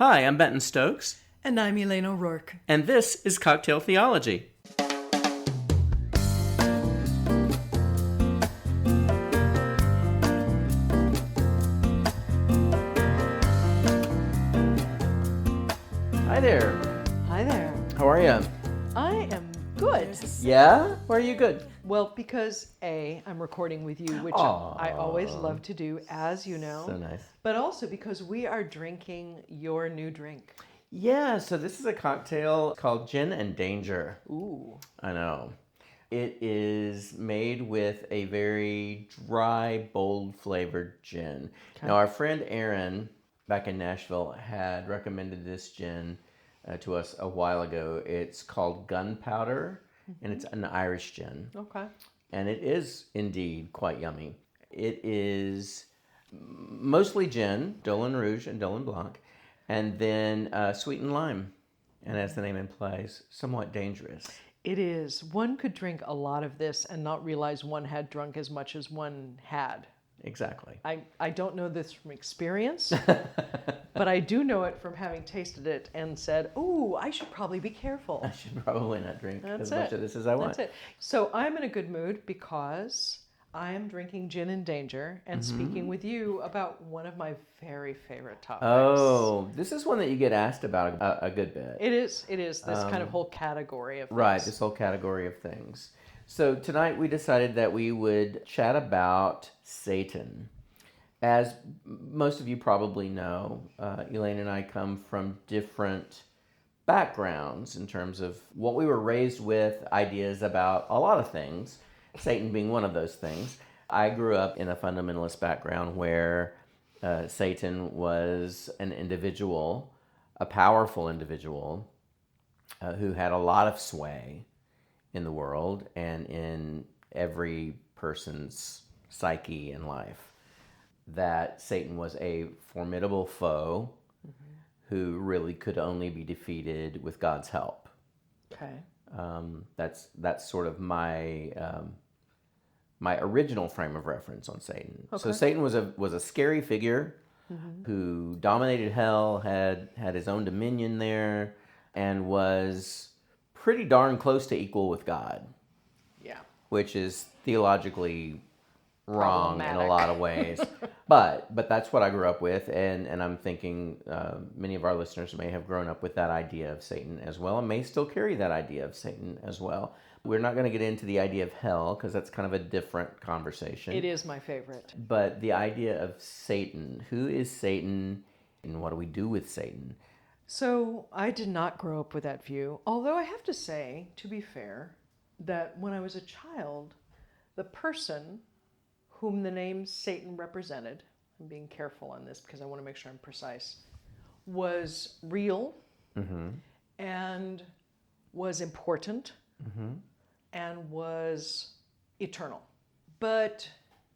Hi, I'm Benton Stokes. And I'm Elane O'Rourke. And this is Cocktail Theology. Hi there. Hi there. How are you? I am good. Yeah? Why are you good? Well, because A, I'm recording with you, which Aw. I always love to do, as you know. So nice. But also because we are drinking your new drink. Yeah, so this is a cocktail called Gin and Danger. Ooh. I know. It is made with a very dry, bold flavored gin. Okay. Now, our friend Aaron back in Nashville had recommended this gin to us a while ago. It's called Gunpowder, and it's an Irish gin. Okay. And it is indeed quite yummy. It is mostly gin, Dolan Rouge and Dolan Blanc, and then sweetened lime. And as the name implies, somewhat dangerous. It is. One could drink a lot of this and not realize one had drunk as much as one had. Exactly. I don't know this from experience, but I do know it from having tasted it and said, "Ooh, I should probably be careful." I should probably not drink That's as much it. of this as I want. That's it. So I'm in a good mood because I am drinking Gin and Danger and speaking with you about one of my very favorite topics. Oh, this is one that you get asked about a good bit. It is this kind of whole category of things. Right, this whole category of things. So tonight we decided that we would chat about Satan. As most of you probably know, Elane and I come from different backgrounds in terms of what we were raised with, ideas about a lot of things, Satan being one of those things. I grew up in a fundamentalist background where Satan was an individual, a powerful individual, who had a lot of sway in the world and in every person's psyche and life. That Satan was a formidable foe who really could only be defeated with God's help. Okay. That's sort of my my original frame of reference on Satan. Okay. So Satan was a scary figure who dominated hell, had his own dominion there, and was pretty darn close to equal with God. Yeah. Which is theologically wrong in a Problematic. lot of ways. but that's what I grew up with, and I'm thinking many of our listeners may have grown up with that idea of Satan as well, and may still carry that idea of Satan as well. We're not going to get into the idea of hell, because that's kind of a different conversation. It is my favorite. But the idea of Satan, who is Satan, and what do we do with Satan? So I did not grow up with that view, although I have to say, to be fair, that when I was a child, the person whom the name Satan represented, I'm being careful on this because I want to make sure I'm precise, was real and was important and was eternal. But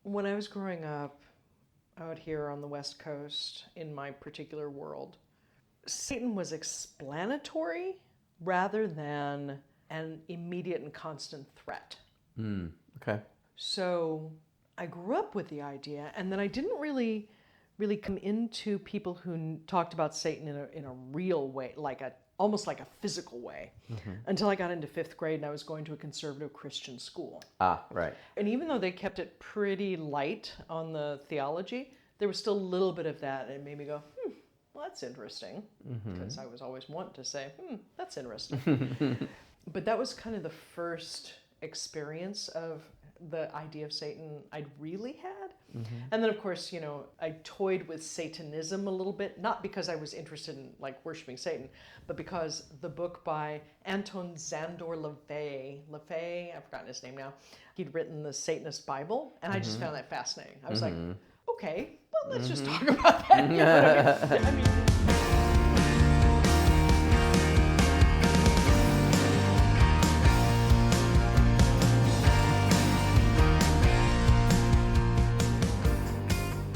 when I was growing up out here on the West Coast in my particular world, Satan was explanatory rather than an immediate and constant threat. Okay. So I grew up with the idea, and then I didn't really come into people who talked about Satan in a real way, almost like a physical way, until I got into 5th grade and I was going to a conservative Christian school. Ah, right. And even though they kept it pretty light on the theology, there was still a little bit of that, and it made me go, well, that's interesting, because I was always wanting to say, that's interesting. But that was kind of the first experience of the idea of Satan I'd really had. And then, of course, I toyed with Satanism a little bit, not because I was interested in worshiping Satan, but because the book by Anton Szandor LaVey, I've forgotten his name now, he'd written the Satanist Bible, and I just found that fascinating. I was like, okay, well, let's just talk about that. You know what I mean?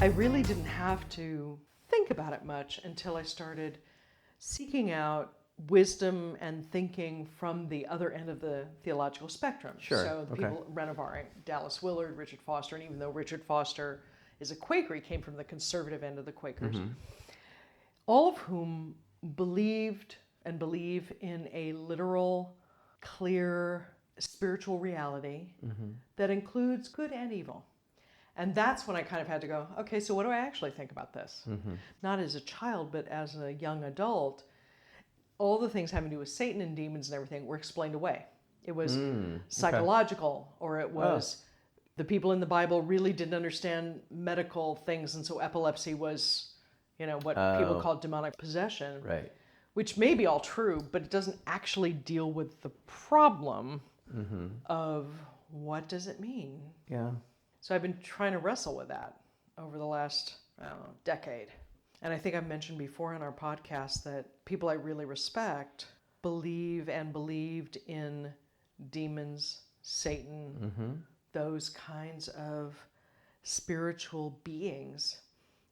I really didn't have to think about it much until I started seeking out wisdom and thinking from the other end of the theological spectrum. Sure. So the people renovating Dallas Willard, Richard Foster, and even though Richard Foster is a Quaker, he came from the conservative end of the Quakers. all of whom believed and believe in a literal, clear spiritual reality that includes good and evil. And that's when I kind of had to go, okay, so what do I actually think about this? Not as a child, but as a young adult. All the things having to do with Satan and demons and everything were explained away. It was psychological, or it was the people in the Bible really didn't understand medical things, and so epilepsy was, what people call demonic possession. Right. Which may be all true, but it doesn't actually deal with the problem of what does it mean? Yeah. So I've been trying to wrestle with that over the last, decade. And I think I've mentioned before in our podcast that people I really respect believe and believed in demons, Satan, those kinds of spiritual beings.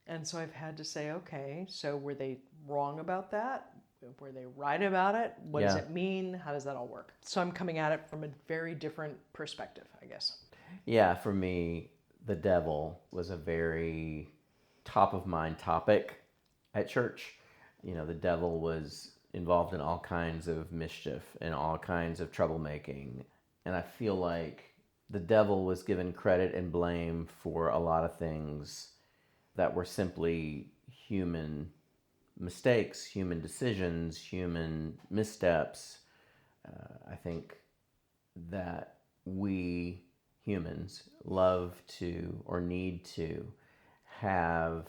And so I've had to say, okay, so were they wrong about that? Were they right about it? What does it mean? How does that all work? So I'm coming at it from a very different perspective, I guess. Yeah, for me, the devil was a very top of mind topic at church. The devil was involved in all kinds of mischief and all kinds of troublemaking. And I feel like the devil was given credit and blame for a lot of things that were simply human mistakes, human decisions, human missteps. I think that we humans love to or need to have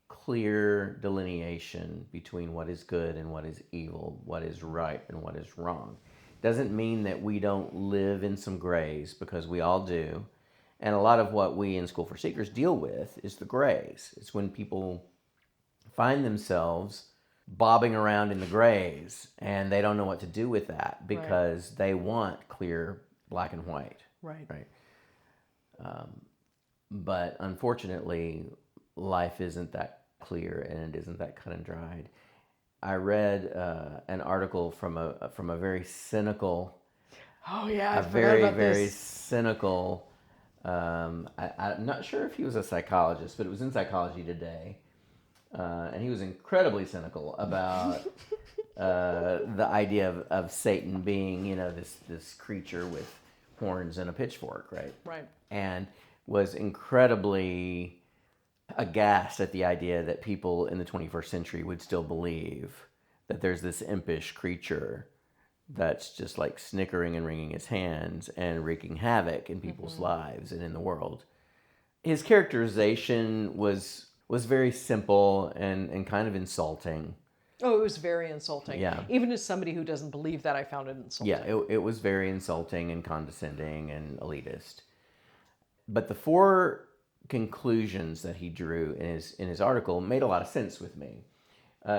clear delineation between what is good and what is evil, what is right and what is wrong. Doesn't mean that we don't live in some grays, because we all do. And a lot of what we in School for Seekers deal with is the grays. It's when people find themselves bobbing around in the grays and they don't know what to do with that because they want clear black and white. Right. But unfortunately, life isn't that clear and it isn't that cut and dried. I read an article from a very cynical. Oh yeah, a very cynical. I'm not sure if he was a psychologist, but it was in Psychology Today, and he was incredibly cynical about the idea of Satan being, this creature with horns and a pitchfork, right? Right. And was incredibly aghast at the idea that people in the 21st century would still believe that there's this impish creature that's just like snickering and wringing his hands and wreaking havoc in people's lives and in the world. His characterization was very simple and kind of insulting. Oh, it was very insulting. Yeah. Even as somebody who doesn't believe that, I found it insulting. Yeah, it was very insulting and condescending and elitist. But the four conclusions that he drew in his article made a lot of sense with me.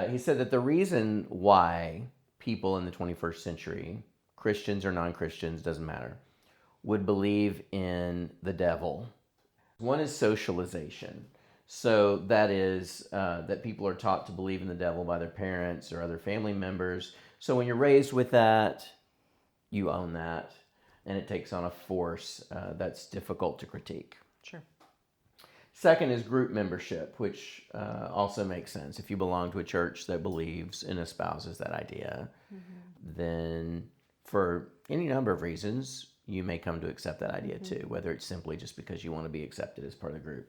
He said that the reason why people in the 21st century, Christians or non-Christians, doesn't matter, would believe in the devil. One is socialization. So that is that people are taught to believe in the devil by their parents or other family members. So when you're raised with that, you own that, and it takes on a force that's difficult to critique. Sure. Second is group membership, which also makes sense. If you belong to a church that believes and espouses that idea, then for any number of reasons, you may come to accept that idea too, whether it's simply just because you want to be accepted as part of the group.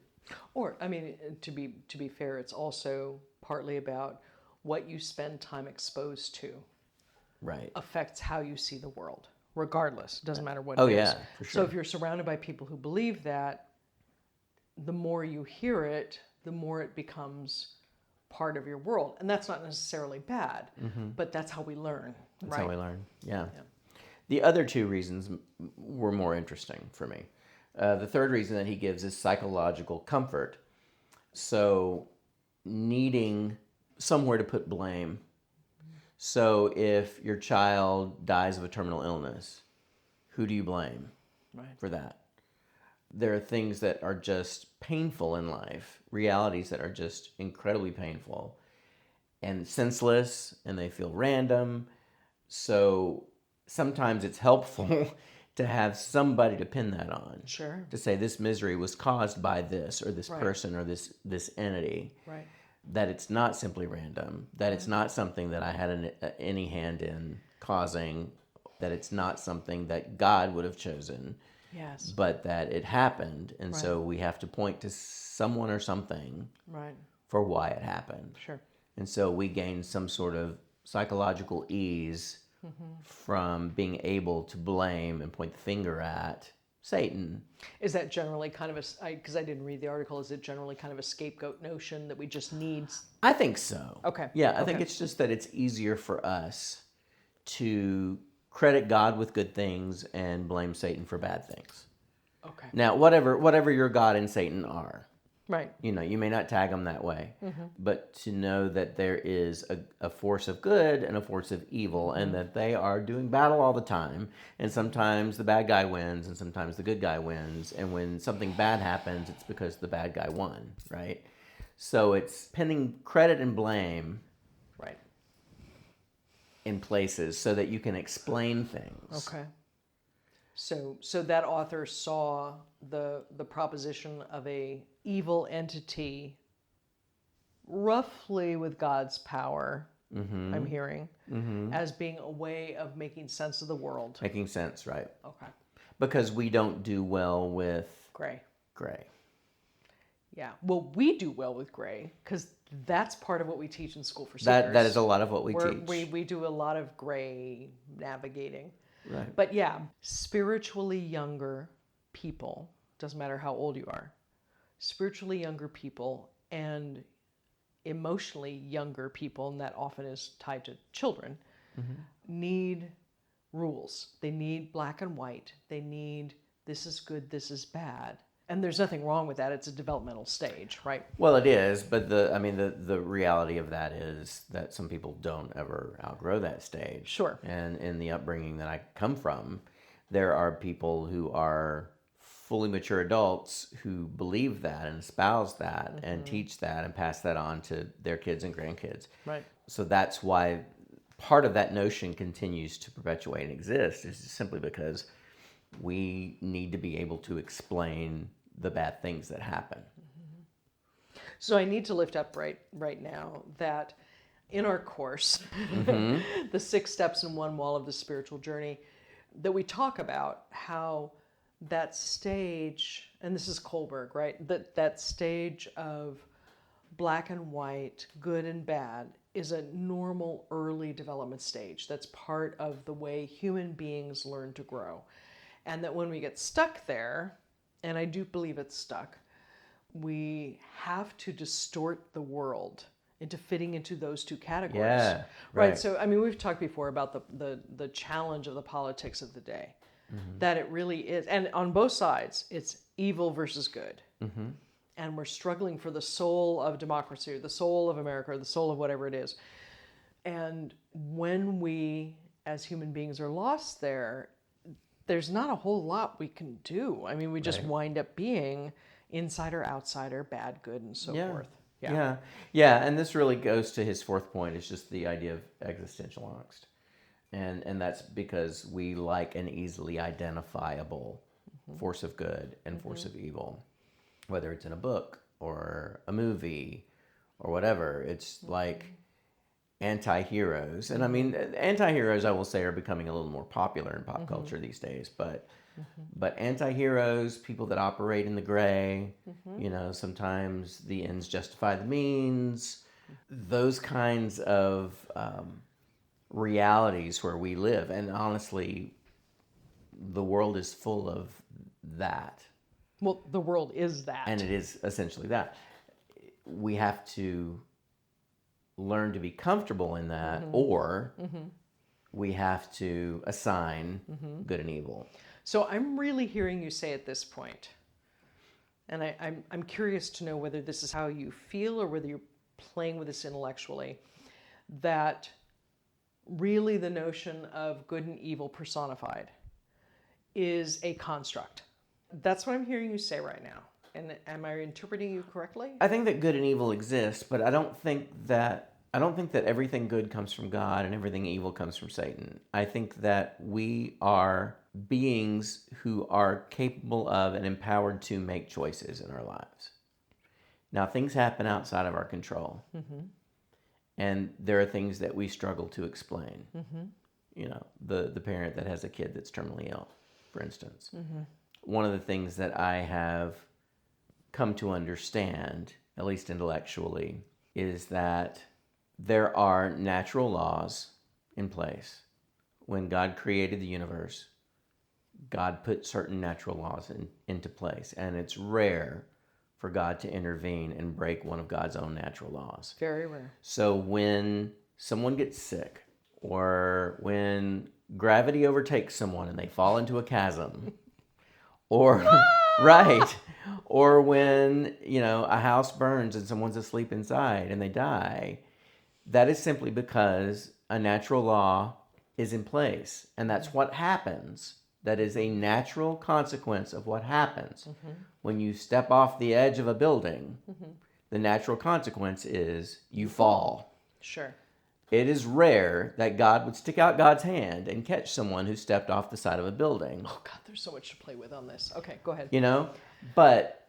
Or, I mean, to be fair, it's also partly about what you spend time exposed to. Right. Affects how you see the world, regardless. It doesn't matter what Oh, it is. yeah, for sure. So if you're surrounded by people who believe that, the more you hear it, the more it becomes part of your world. And that's not necessarily bad, but that's how we learn. That's how we learn, yeah. The other two reasons were more interesting for me. The third reason that he gives is psychological comfort. So needing somewhere to put blame. So if your child dies of a terminal illness, who do you blame for that? There are things that are just painful in life, realities that are just incredibly painful and senseless, and they feel random. So sometimes it's helpful to have somebody to pin that on. Sure. To say this misery was caused by this or this person or this entity. Right. that it's not simply random, that it's not something that I had any hand in causing, that it's not something that God would have chosen, Yes. but that it happened. And Right. so we have to point to someone or something Right. for why it happened. Sure. And so we gain some sort of psychological ease from being able to blame and point the finger at Satan. Is that generally kind of because I didn't read the article, is it generally kind of a scapegoat notion that we just need? I think so. Okay. Yeah, I think Okay. it's just that it's easier for us to credit God with good things and blame Satan for bad things. Okay. Now, whatever your God and Satan are, Right. you may not tag them that way, but to know that there is a force of good and a force of evil, and that they are doing battle all the time, and sometimes the bad guy wins and sometimes the good guy wins, and when something bad happens, it's because the bad guy won, right? So it's pinning credit and blame Right. in places so that you can explain things. Okay. So that author saw the proposition of a evil entity roughly with God's power, I'm hearing, as being a way of making sense of the world. Making sense, right? Okay. Because we don't do well with Gray. gray. Yeah. Well, we do well with gray because that's part of what we teach in School for Seekers. That is a lot of what we teach. We do a lot of gray navigating. Right. But yeah, spiritually younger people, doesn't matter how old you are, spiritually younger people and emotionally younger people, and that often is tied to children, need rules. They need black and white. They need this is good, this is bad. And there's nothing wrong with that. It's a developmental stage, right? Well, it is, but the reality of that is that some people don't ever outgrow that stage. Sure. And in the upbringing that I come from, there are people who are fully mature adults who believe that and espouse that and teach that and pass that on to their kids and grandkids. Right. So that's why part of that notion continues to perpetuate and exist, is simply because we need to be able to explain the bad things that happen. So I need to lift up right now that in our course, the 6 steps in one wall of the spiritual journey, that we talk about how that stage, and this is Kohlberg, right? That stage of black and white, good and bad, is a normal early development stage. That's part of the way human beings learn to grow. And that when we get stuck there, and I do believe it's stuck, we have to distort the world into fitting into those two categories. Yeah, right. right. So, I mean, we've talked before about the challenge of the politics of the day, that it really is. And on both sides, it's evil versus good. And we're struggling for the soul of democracy or the soul of America or the soul of whatever it is. And when we, as human beings, are lost there, there's not a whole lot we can do. I mean, we just wind up being insider, outsider, bad, good, and so forth. Yeah. And this really goes to his 4th point. It's just the idea of existential angst. And that's because we like an easily identifiable force of good and force of evil, whether it's in a book or a movie or whatever. It's like anti-heroes. And I mean, anti-heroes, I will say, are becoming a little more popular in pop culture these days. But anti-heroes, people that operate in the gray, sometimes the ends justify the means, those kinds of realities where we live. And honestly, the world is full of that. Well, the world is that. And it is essentially that. We have to learn to be comfortable in that, or we have to assign good and evil. So I'm really hearing you say at this point, and I'm curious to know whether this is how you feel or whether you're playing with this intellectually, that really the notion of good and evil personified is a construct. That's what I'm hearing you say right now. And am I interpreting you correctly? I think that good and evil exist, but I don't think that everything good comes from God and everything evil comes from Satan. I think that we are beings who are capable of and empowered to make choices in our lives. Now, things happen outside of our control. And there are things that we struggle to explain. You know, the parent that has a kid that's terminally ill, for instance. One of the things that I have come to understand, at least intellectually, is that there are natural laws in place. When God created the universe, God put certain natural laws into place, and it's rare for God to intervene and break one of God's own natural laws. Very rare. So when someone gets sick, or when gravity overtakes someone and they fall into a chasm, or right, or when, you know, a house burns and someone's asleep inside and they die, that is simply because a natural law is in place, and that's what happens. That is a natural consequence of what happens. When you step off the edge of a building, the natural consequence is you fall. Sure. It is rare that God would stick out God's hand and catch someone who stepped off the side of a building. Oh God, there's so much to play with on this. Okay, go ahead. You know, but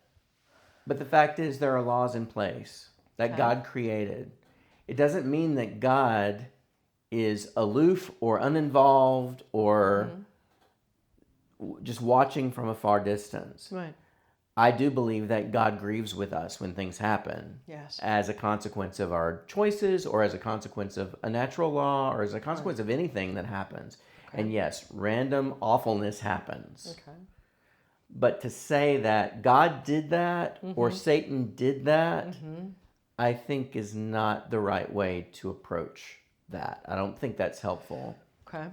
the fact is there are laws in place that God created. It doesn't mean that God is aloof or uninvolved or just watching from a far distance. Right. I do believe that God grieves with us when things happen. Yes. As a consequence of our choices, or as a consequence of a natural law, or as a consequence of anything that happens. And yes, random awfulness happens. Okay. But to say that God did that or Satan did that, I think is not the right way to approach that. I don't think that's helpful. Okay.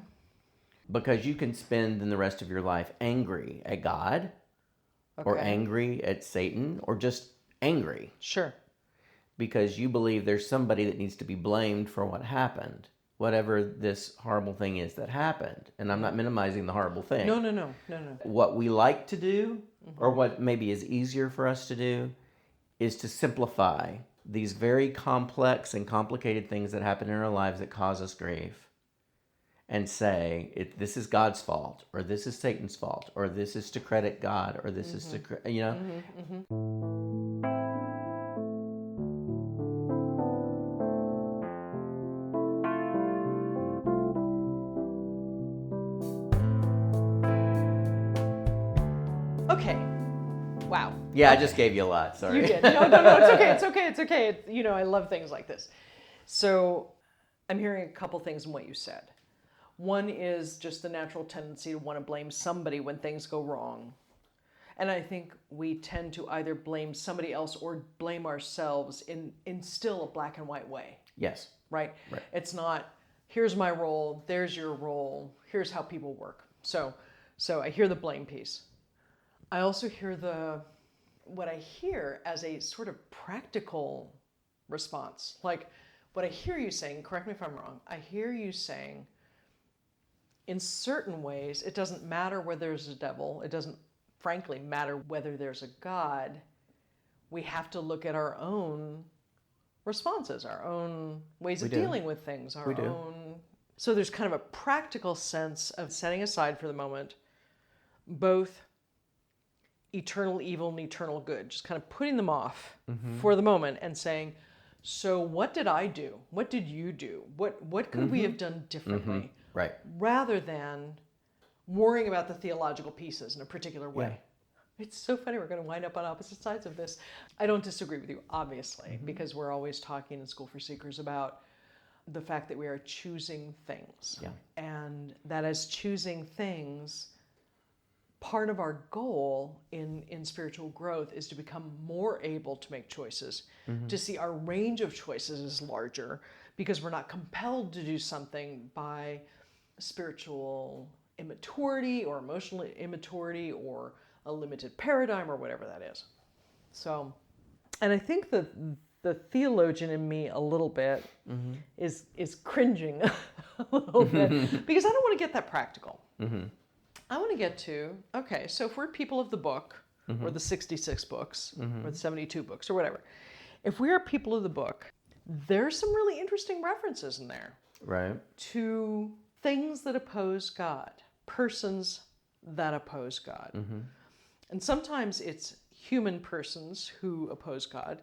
Because you can spend the rest of your life angry at God, or angry at Satan, or just angry. Sure. Because you believe there's somebody that needs to be blamed for what happened, whatever this horrible thing is that happened. And I'm not minimizing the horrible thing. No. What we like to do, or what maybe is easier for us to do, is to simplify these very complex and complicated things that happen in our lives that cause us grief, and say, this is God's fault, or this is Satan's fault, or this is to credit God, or this is to, you know? Okay. Wow. Yeah, I just gave you a lot, sorry. You did. No, it's okay. You know, I love things like this. So I'm hearing a couple things in what you said. One is just the natural tendency to want to blame somebody when things go wrong. And I think we tend to either blame somebody else or blame ourselves in still a black and white way. Yes. Right? It's not, here's my role, there's your role, here's how people work. So I hear the blame piece. I also hear what I hear as a sort of practical response. Like what I hear you saying, correct me if I'm wrong, I hear you saying, in certain ways, it doesn't matter whether there's a devil. It doesn't, frankly, matter whether there's a God. We have to look at our own responses, our own ways of dealing with things, our own. So there's kind of a practical sense of setting aside for the moment both eternal evil and eternal good, just kind of putting them off for the moment and saying, so what did I do? What did you do? What could we have done differently? Right. Rather than worrying about the theological pieces in a particular way. Yeah. It's so funny, we're going to wind up on opposite sides of this. I don't disagree with you, obviously, because we're always talking in School for Seekers about the fact that we are choosing things. Yeah. And that as choosing things, part of our goal in spiritual growth is to become more able to make choices, to see our range of choices is larger, because we're not compelled to do something by spiritual immaturity or emotional immaturity or a limited paradigm or whatever that is. So, and I think that the theologian in me a little bit is cringing a little bit because I don't want to get that practical. I want to get to, okay, so if we're people of the book, or the 66 books, or the 72 books, or whatever, if we are people of the book, there's some really interesting references in there. Right. To things that oppose God, persons that oppose God. And sometimes it's human persons who oppose God.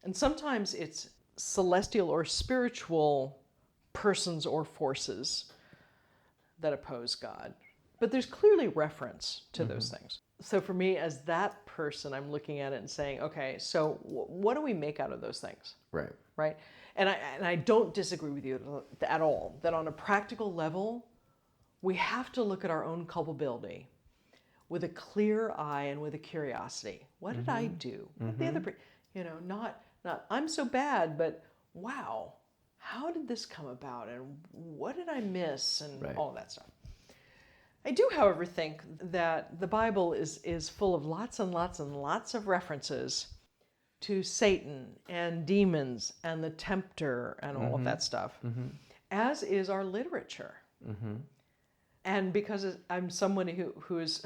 And sometimes it's celestial or spiritual persons or forces that oppose God. But there's clearly reference to those things. So for me, as that person, I'm looking at it and saying, okay, so what do we make out of those things? Right. Right? And I don't disagree with you at all, that on a practical level, we have to look at our own culpability with a clear eye and with a curiosity. What did I do? What the other, not I'm so bad, but wow, how did this come about? And what did I miss? And all that stuff. I do, however, think that the Bible is full of lots and lots and lots of references to Satan and demons and the tempter and all of that stuff, as is our literature. And because I'm someone who has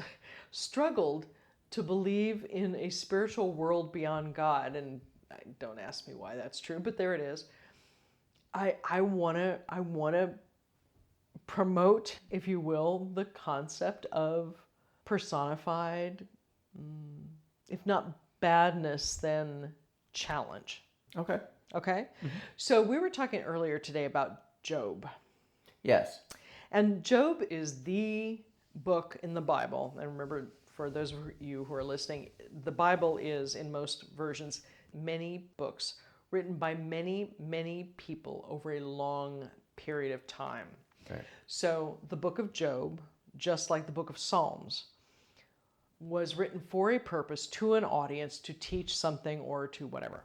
struggled to believe in a spiritual world beyond God, and don't ask me why that's true, but there it is. I wanna promote, if you will, the concept of personified, if not badness, then challenge. Okay. Okay? So we were talking earlier today about Job. Yes. And Job is the book in the Bible. And remember, for those of you who are listening, the Bible is, in most versions, many books written by many, many people over a long period of time. Right. So the book of Job, just like the book of Psalms, was written for a purpose, to an audience, to teach something or to whatever.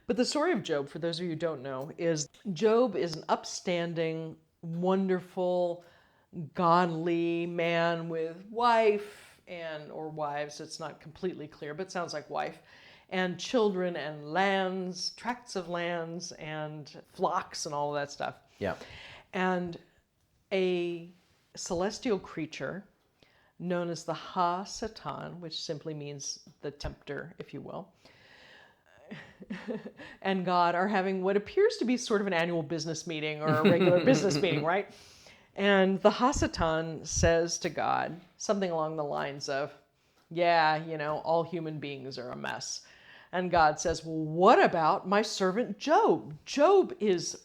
But the story of Job, for those of you who don't know, is Job is an upstanding, wonderful, godly man with wife or wives. It's not completely clear, but it sounds like wife, and children and lands, tracts of lands and flocks and all of that stuff. Yeah. And a celestial creature known as the Ha-Satan, which simply means the tempter, if you will, and God are having what appears to be sort of an annual business meeting or a regular business meeting, right? And the Ha-Satan says to God something along the lines of, yeah, all human beings are a mess. And God says, well, what about my servant Job? Job is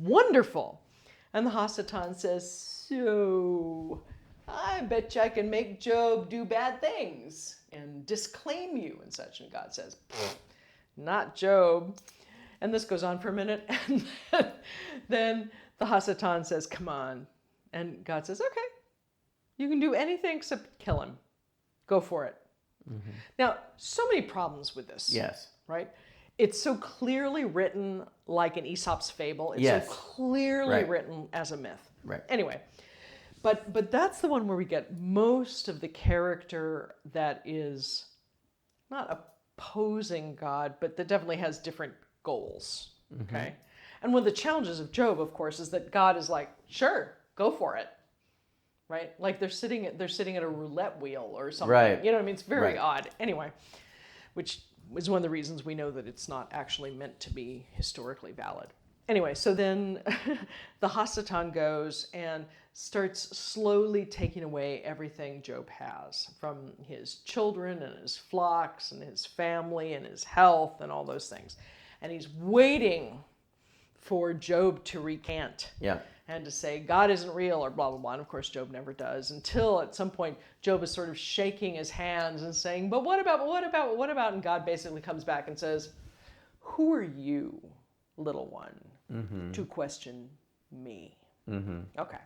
wonderful. And the Ha-Satan says, so I bet you I can make Job do bad things and disclaim you and such. And God says, not Job. And this goes on for a minute. And then the Ha-Satan says, come on. And God says, okay, you can do anything except kill him. Go for it. Now, so many problems with this. Yes. Right? It's so clearly written like an Aesop's fable. It's Yes. so clearly written as a myth. Right. Anyway, but that's the one where we get most of the character that is not opposing God, but that definitely has different goals. Okay? And one of the challenges of Job, of course, is that God is like, sure, go for it. Right? Like they're sitting at a roulette wheel or something. Right. You know what I mean? It's very odd. Anyway, which is one of the reasons we know that it's not actually meant to be historically valid. Anyway, so then the Ha-Satan goes and starts slowly taking away everything Job has, from his children and his flocks and his family and his health and all those things. And he's waiting for Job to recant. Yeah. And to say, God isn't real, or blah, blah, blah. And of course, Job never does, until at some point, Job is sort of shaking his hands and saying, but what about? And God basically comes back and says, who are you, little one, to question me? Okay.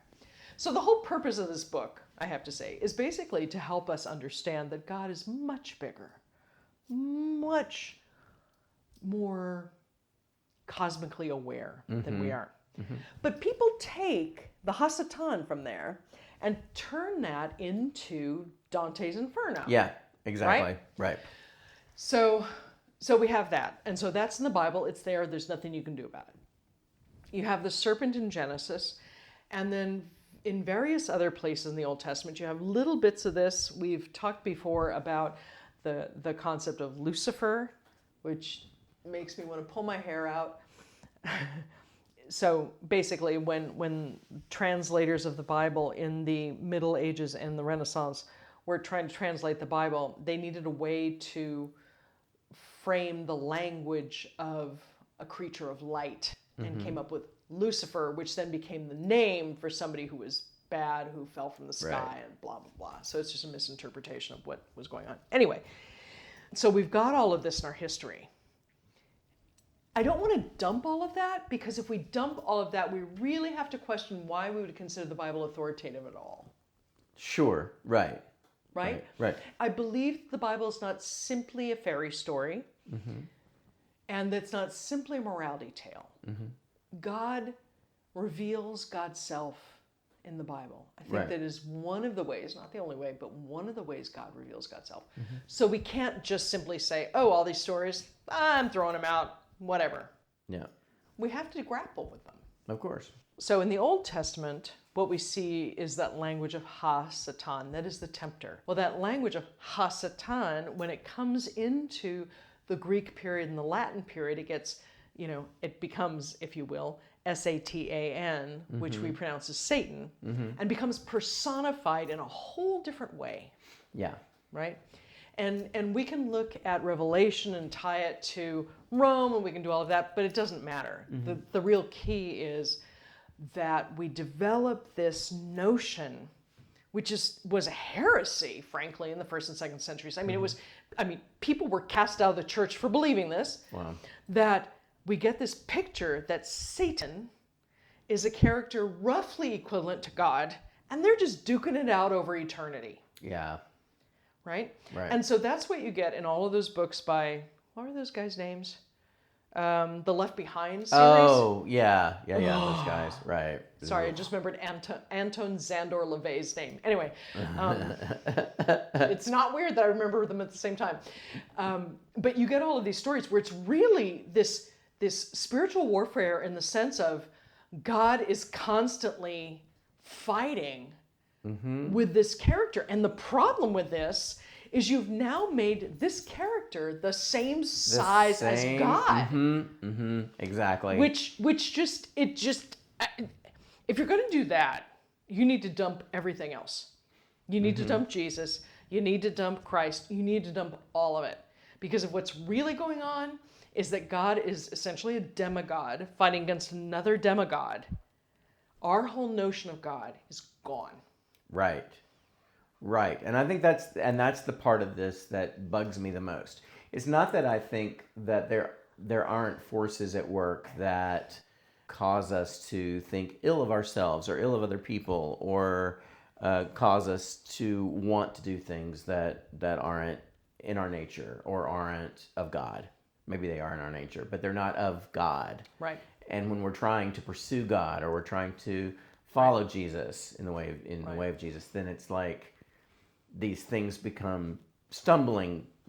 So the whole purpose of this book, I have to say, is basically to help us understand that God is much bigger, much more cosmically aware than we are. But people take the Ha-Satan from there and turn that into Dante's Inferno. Yeah, exactly. Right. So we have that. And so that's in the Bible. It's there. There's nothing you can do about it. You have the serpent in Genesis. And then in various other places in the Old Testament, you have little bits of this. We've talked before about the concept of Lucifer, which makes me want to pull my hair out. So basically, when translators of the Bible in the Middle Ages and the Renaissance were trying to translate the Bible, they needed a way to frame the language of a creature of light and came up with Lucifer, which then became the name for somebody who was bad, who fell from the sky, and blah, blah, blah. So it's just a misinterpretation of what was going on. Anyway, so we've got all of this in our history. I don't want to dump all of that, because if we dump all of that, we really have to question why we would consider the Bible authoritative at all. Sure, right. Right? Right. I believe the Bible is not simply a fairy story, and it's not simply a morality tale. God reveals God's self in the Bible. I think that is one of the ways, not the only way, but one of the ways God reveals God's self. So we can't just simply say, oh, all these stories, I'm throwing them out, whatever. Yeah. We have to grapple with them. Of course. So in the Old Testament, what we see is that language of ha-satan, that is the tempter. Well, that language of ha-satan, when it comes into the Greek period and the Latin period, it gets, it becomes, if you will, Satan, which we pronounce as Satan, and becomes personified in a whole different way. Yeah. Right? And we can look at Revelation and tie it to Rome, and we can do all of that, but it doesn't matter. The real key is that we develop this notion, which was a heresy, frankly, in the 1st and 2nd centuries. People were cast out of the church for believing this. Wow. That we get this picture that Satan is a character roughly equivalent to God, and they're just duking it out over eternity. Yeah. Right? Right. And so that's what you get in all of those books by, what are those guys' names? The Left Behind series. Oh, yeah, those guys, right. Sorry, I just remembered Anton Zandor LaVey's name. Anyway, it's not weird that I remember them at the same time. But you get all of these stories where it's really this spiritual warfare in the sense of God is constantly fighting with this character. And the problem with this is you've now made this character the same size as God. Exactly. Which if you're going to do that, you need to dump everything else. You need to dump Jesus. You need to dump Christ. You need to dump all of it. Because of what's really going on is that God is essentially a demigod fighting against another demigod. Our whole notion of God is gone. Right. And I think that's the part of this that bugs me the most. It's not that I think that there aren't forces at work that cause us to think ill of ourselves or ill of other people, or cause us to want to do things that aren't in our nature or aren't of God. Maybe they are in our nature, but they're not of God. Right. And when we're trying to pursue God, or we're trying to follow Jesus in the way of Jesus, then it's like these things become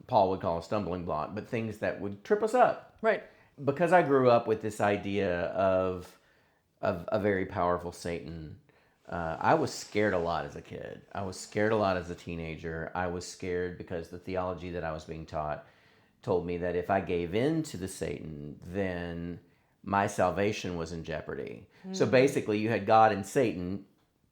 Paul would call a stumbling block, but things that would trip us up. Right. Because I grew up with this idea of a very powerful Satan, I was scared a lot as a kid. I was scared a lot as a teenager. I was scared because the theology that I was being taught told me that if I gave in to the Satan, then my salvation was in jeopardy. So basically you had God and Satan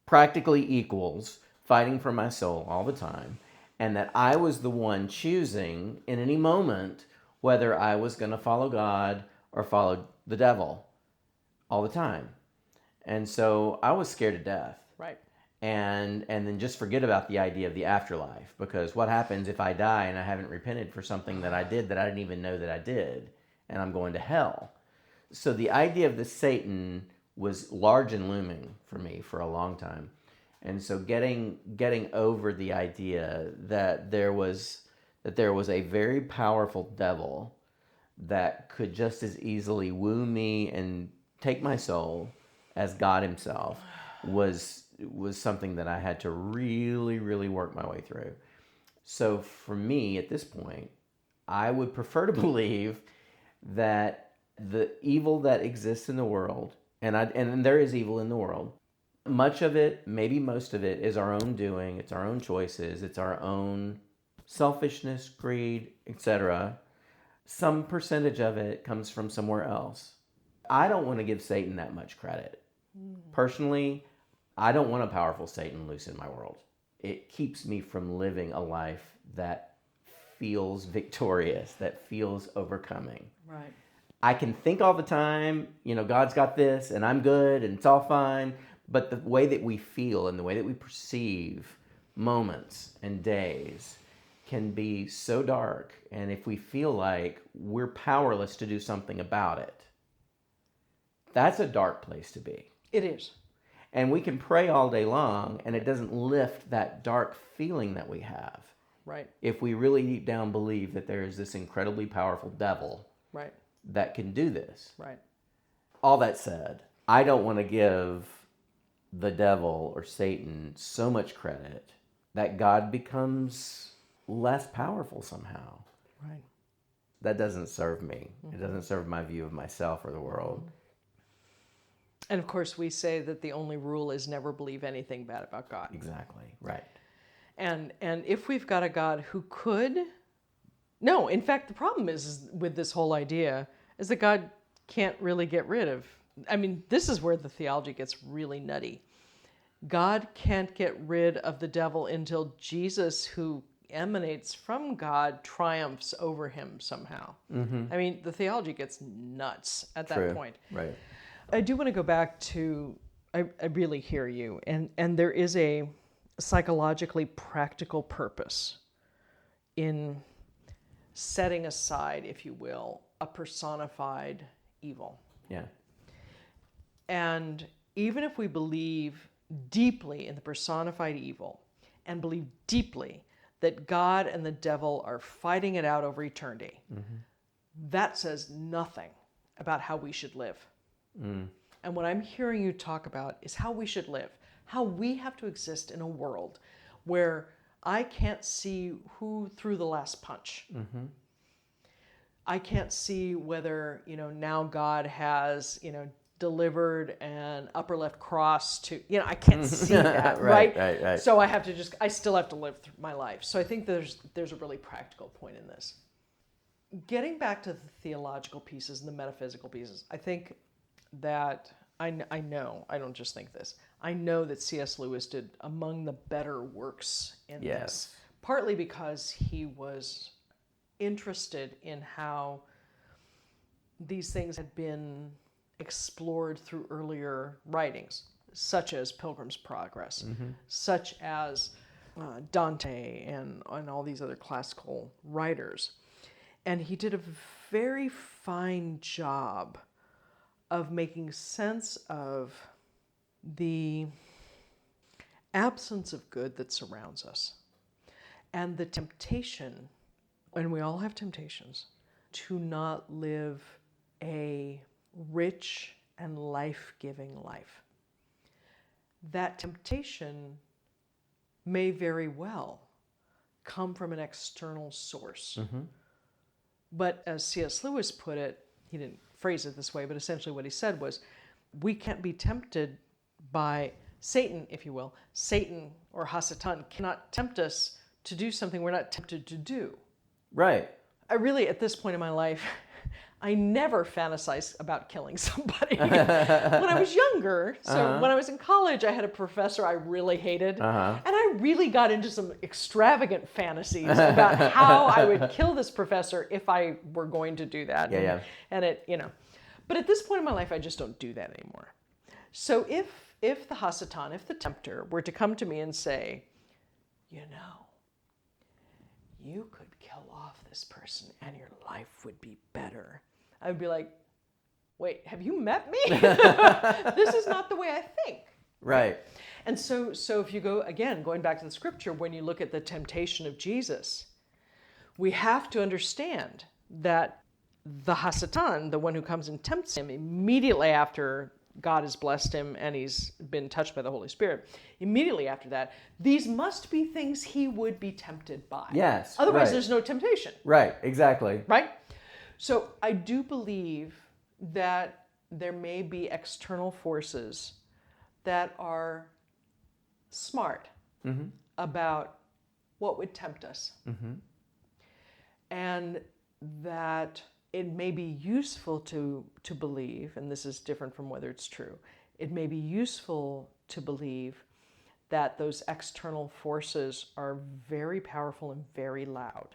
practically equals, fighting for my soul all the time, and that I was the one choosing in any moment whether I was going to follow God or follow the devil all the time. And so I was scared to death. Right. And then just forget about the idea of the afterlife, because what happens if I die and I haven't repented for something that I did that I didn't even know that I did, and I'm going to hell? So the idea of the Satan was large and looming for me for a long time. And so getting over the idea that there was a very powerful devil that could just as easily woo me and take my soul as God himself was something that I had to really, really work my way through. So for me, at this point, I would prefer to believe that the evil that exists in the world, and there is evil in the world, much of it, maybe most of it, is our own doing. It's our own choices. It's our own selfishness, greed, etc. Some percentage of it comes from somewhere else. I don't want to give Satan that much credit. Personally, I don't want a powerful Satan loose in my world. It keeps me from living a life that feels victorious, that feels overcoming. Right. I can think all the time, God's got this and I'm good and it's all fine. But the way that we feel and the way that we perceive moments and days can be so dark. And if we feel like we're powerless to do something about it, that's a dark place to be. It is. And we can pray all day long and it doesn't lift that dark feeling that we have. Right. If we really deep down believe that there is this incredibly powerful devil Right. that can do this. Right. All that said, I don't want to give the devil or Satan so much credit that God becomes less powerful somehow. Right. That doesn't serve me. It doesn't serve my view of myself or the world. And of course, we say that the only rule is never believe anything bad about God. Exactly. Right. And if we've got a God who could... No, in fact, the problem is with this whole idea is that God can't really get rid of... I mean, this is where the theology gets really nutty. God can't get rid of the devil until Jesus, who emanates from God, triumphs over him somehow. I mean, the theology gets nuts at that point. Right. I do want to go back to, I really hear you, and there is a psychologically practical purpose in setting aside, if you will, a personified evil. Yeah. And even if we believe deeply in the personified evil and believe deeply that God and the devil are fighting it out over eternity, that says nothing about how we should live. And what I'm hearing you talk about is how we should live, how we have to exist in a world where I can't see who threw the last punch. I can't see whether, now God has, delivered an upper left cross to, I can't see that, right? So I still have to live through my life. So I think there's a really practical point in this. Getting back to the theological pieces and the metaphysical pieces, I think that I know, I don't just think this, I know that C.S. Lewis did among the better works in this, partly because he was interested in how these things had been explored through earlier writings, such as Pilgrim's Progress, such as Dante and all these other classical writers. And he did a very fine job of making sense of the absence of good that surrounds us and the temptation, and we all have temptations, to not live a rich and life-giving life. That temptation may very well come from an external source. But as C.S. Lewis put it, he didn't phrase it this way, but essentially what he said was, we can't be tempted by Satan, if you will. Satan or Hasatan cannot tempt us to do something we're not tempted to do. Right. I really, at this point in my life, I never fantasized about killing somebody. When I was younger, so when I was in college, I had a professor I really hated. And I really got into some extravagant fantasies about how I would kill this professor if I were going to do that. And it, But at this point in my life, I just don't do that anymore. So if the Hasatan, if the tempter were to come to me and say, you could kill off this person and your life would be better, I would be like, wait, have you met me? This is not the way I think. Right. And so if you go, again, going back to the scripture, when you look at the temptation of Jesus, we have to understand that the Hasatan, the one who comes and tempts him immediately after God has blessed him and he's been touched by the Holy Spirit, immediately after that, these must be things he would be tempted by. Yes. Otherwise, there's no temptation. Right, exactly. Right? So I do believe that there may be external forces that are smart about what would tempt us. And that it may be useful to believe, and this is different from whether it's true, it may be useful to believe that those external forces are very powerful and very loud.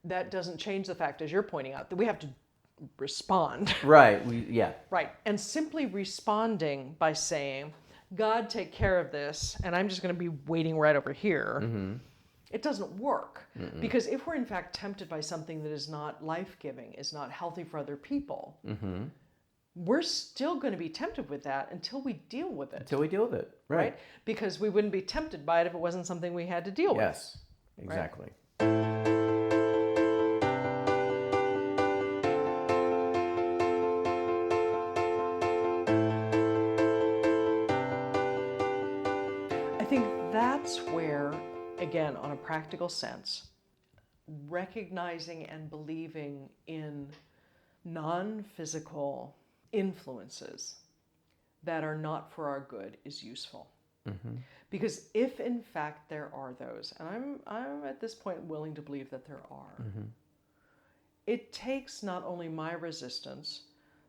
That doesn't change the fact, as you're pointing out, that we have to respond. Right. Yeah. Right. And simply responding by saying, God, take care of this, and I'm just going to be waiting right over here. It doesn't work. Because if we're in fact tempted by something that is not life-giving, is not healthy for other people, we're still going to be tempted with that until we deal with it. Until we deal with it. Right. Because we wouldn't be tempted by it if it wasn't something we had to deal with. Yes. Exactly. Right? I think that's where, again, on a practical sense, recognizing and believing in non-physical influences that are not for our good is useful. Because if in fact there are those, and I'm at this point willing to believe that there are, it takes not only my resistance,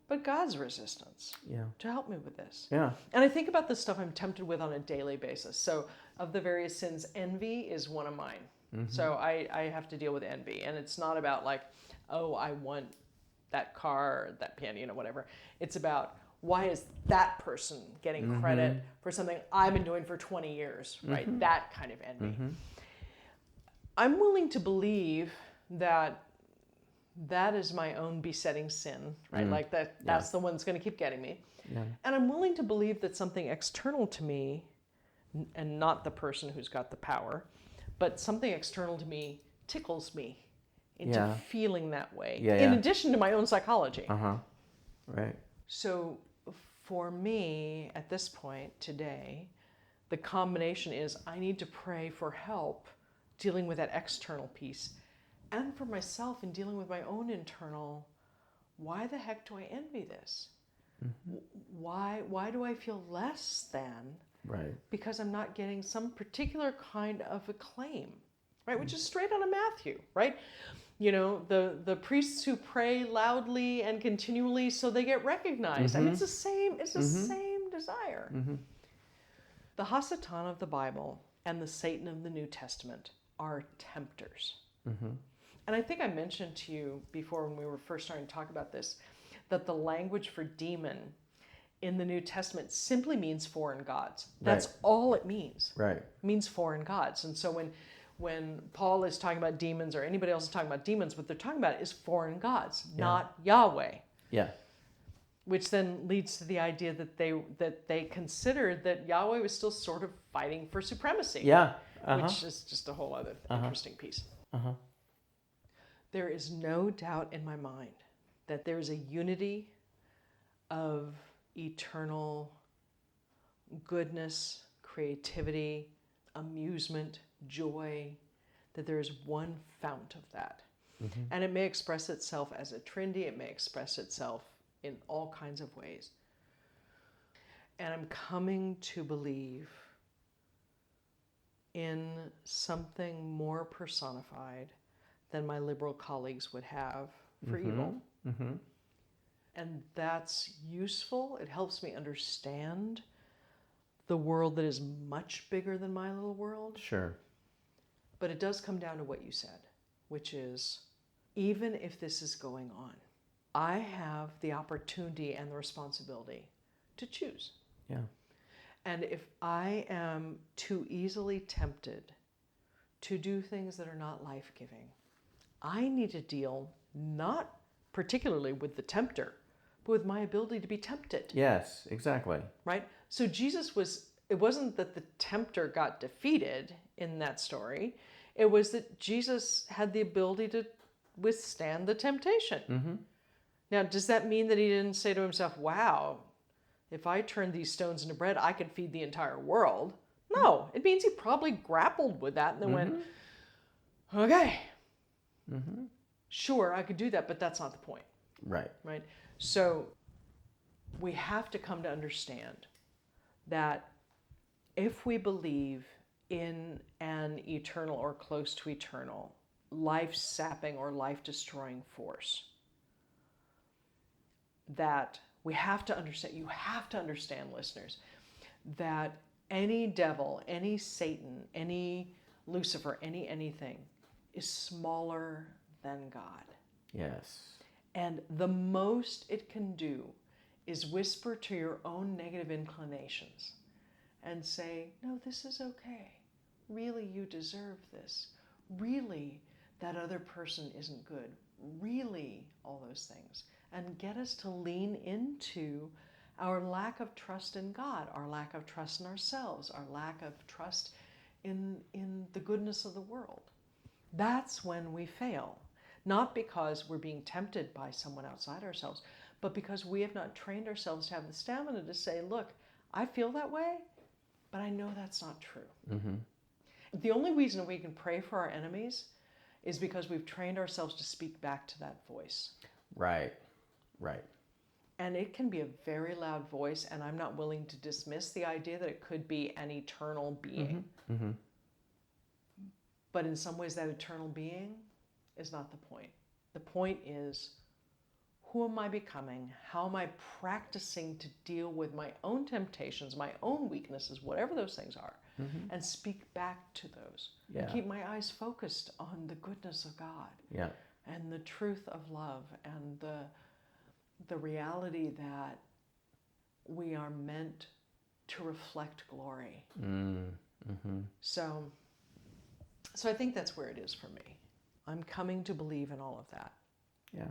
but God's resistance to help me with this. Yeah. And I think about the stuff I'm tempted with on a daily basis. So of the various sins, envy is one of mine. So I have to deal with envy. And it's not about like, oh, I want that car, or that piano, whatever. It's about, why is that person getting credit for something I've been doing for 20 years, right? That kind of envy. I'm willing to believe that that is my own besetting sin, right? Like that's the one that's going to keep getting me. And I'm willing to believe that something external to me, and not the person who's got the power, but something external to me tickles me into feeling that way, in addition to my own psychology. Right. So for me, at this point today, the combination is I need to pray for help dealing with that external piece, and for myself in dealing with my own internal, why the heck do I envy this? Why do I feel less than? Right. Because I'm not getting some particular kind of acclaim, right? Which is straight out of Matthew, right? You know, the priests who pray loudly and continually so they get recognized. I mean, it's the same desire. The Hasatan of the Bible and the Satan of the New Testament are tempters. And I think I mentioned to you before when we were first starting to talk about this, that the language for demon in the New Testament simply means foreign gods. That's all it means. Right. It means foreign gods. And so when Paul is talking about demons, or anybody else is talking about demons, what they're talking about is foreign gods, not Yahweh. Yeah. Which then leads to the idea that they considered that Yahweh was still sort of fighting for supremacy. Yeah. Which is just a whole other interesting piece. There is no doubt in my mind that there is a unity of eternal goodness, creativity, amusement, joy, that there is one fount of that. And it may express itself as a Trinity, it may express itself in all kinds of ways. And I'm coming to believe in something more personified than my liberal colleagues would have for evil. And that's useful. It helps me understand the world that is much bigger than my little world. Sure. But it does come down to what you said, which is, even if this is going on, I have the opportunity and the responsibility to choose. Yeah. And if I am too easily tempted to do things that are not life-giving, I need to deal not particularly with the tempter, but with my ability to be tempted. Yes, exactly. Right? So it wasn't that the tempter got defeated in that story. It was that Jesus had the ability to withstand the temptation. Now, does that mean that he didn't say to himself, wow, if I turned these stones into bread, I could feed the entire world? No, it means he probably grappled with that and then went, okay, sure, I could do that, but that's not the point. Right. So we have to come to understand that if we believe in an eternal or close to eternal, life-sapping or life-destroying force, that we have to understand, you have to understand, listeners, that any devil, any Satan, any Lucifer, anything is smaller than God. Yes. And the most it can do is whisper to your own negative inclinations and say, no, this is okay. Really, you deserve this. Really, that other person isn't good. Really, all those things. And get us to lean into our lack of trust in God, our lack of trust in ourselves, our lack of trust in the goodness of the world. That's when we fail. Not because we're being tempted by someone outside ourselves, but because we have not trained ourselves to have the stamina to say, look, I feel that way, but I know that's not true. Mm-hmm. The only reason we can pray for our enemies is because we've trained ourselves to speak back to that voice. Right. And it can be a very loud voice, and I'm not willing to dismiss the idea that it could be an eternal being. Mm-hmm. But in some ways, that eternal being is not the point. The point is, who am I becoming? How am I practicing to deal with my own temptations, my own weaknesses, whatever those things are, and speak back to those. Yeah. And keep my eyes focused on the goodness of God. Yeah. And the truth of love, and the reality that we are meant to reflect glory. Mm-hmm. So I think that's where it is for me. I'm coming to believe in all of that. Yeah.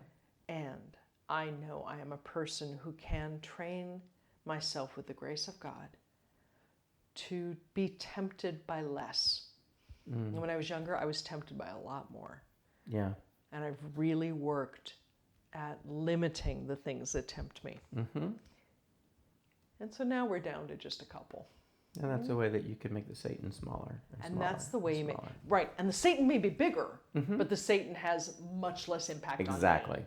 And I know I am a person who can train myself with the grace of God to be tempted by less. And when I was younger, I was tempted by a lot more. Yeah. And I've really worked at limiting the things that tempt me. Mm-hmm. And so now we're down to just a couple. And that's a way that you can make the Satan smaller. And that's the way you make, right. And the Satan may be bigger, but the Satan has much less impact on me. Exactly.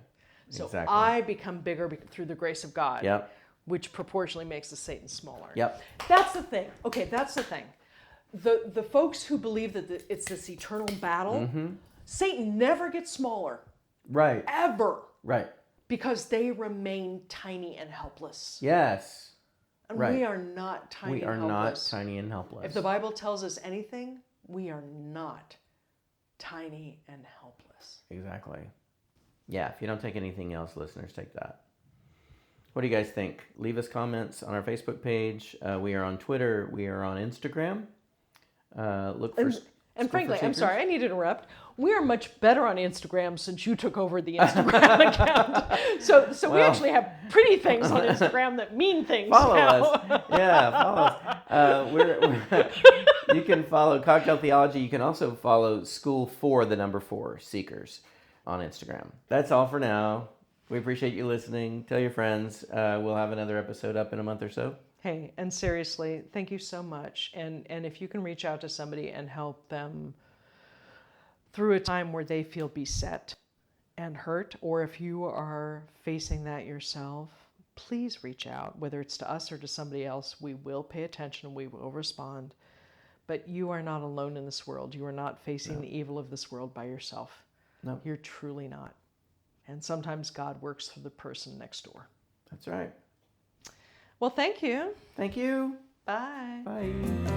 So I become bigger through the grace of God, Yep. which proportionally makes the Satan smaller. Yep. That's the thing. Okay, that's the thing. The folks who believe that it's this eternal battle, Satan never gets smaller. Right. Ever. Right. Because they remain tiny and helpless. Yes. And right. we are not tiny and helpless. We are not tiny and helpless. If the Bible tells us anything, we are not tiny and helpless. Exactly. Yeah, if you don't take anything else, listeners, take that. What do you guys think? Leave us comments on our Facebook page. We are on Twitter. We are on Instagram. Look for... And frankly, I'm sorry, I need to interrupt. We are much better on Instagram since you took over the Instagram account. So we actually have pretty things on Instagram that mean things follow now. us. Yeah, follow us. You can follow Cocktail Theology. You can also follow School for the number 4 Seekers on Instagram. That's all for now. We appreciate you listening. Tell your friends. We'll have another episode up in a month or so. Hey, and seriously, thank you so much. And if you can reach out to somebody and help them through a time where they feel beset and hurt, or if you are facing that yourself, please reach out, whether it's to us or to somebody else. We will pay attention. We will respond. But you are not alone in this world. You are not facing the evil of this world by yourself. No. You're truly not. And sometimes God works through the person next door. That's right. Well, thank you. Thank you. Bye. Bye.